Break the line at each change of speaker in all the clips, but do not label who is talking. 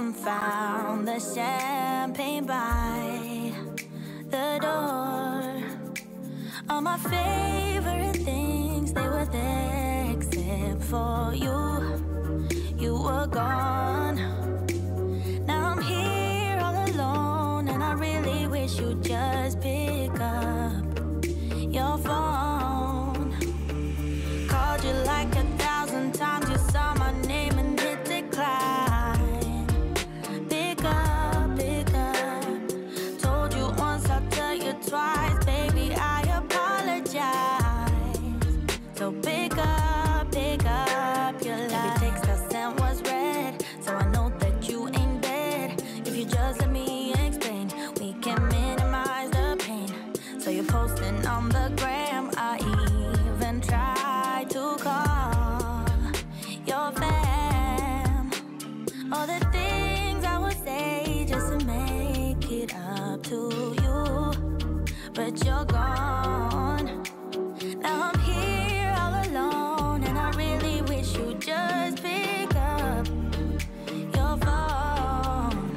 and found the champagne by the door. All my favorite things, they were there except for you. You were gone. Now I'm here all alone, and I really wish you'd just pick up your phone. Called you like 1,000 times, you saw my name and hit decline. Pick up, pick up. Told you once, I'll tell you twice, baby, I apologize. So pick up your life. Every text I sent was read, so I know that you ain't dead. If you just let me explain, we can minimize the pain. So you're posting on the gram, I even tried to call your fam. All the things I would say just to make it up to you, but you're gone. Now I'm here all alone, and I really wish you'd just pick up your phone.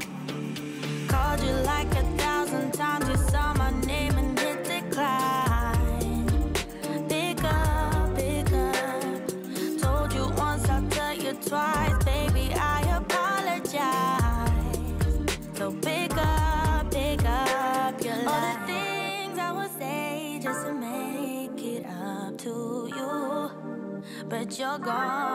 Called you like 1,000 times, you saw my name and hit decline. Pick up, pick up. Told you once, I'll tell you twice, baby, I apologize. So pick up your life. All the things I would say just to make it up to you, but you're gone.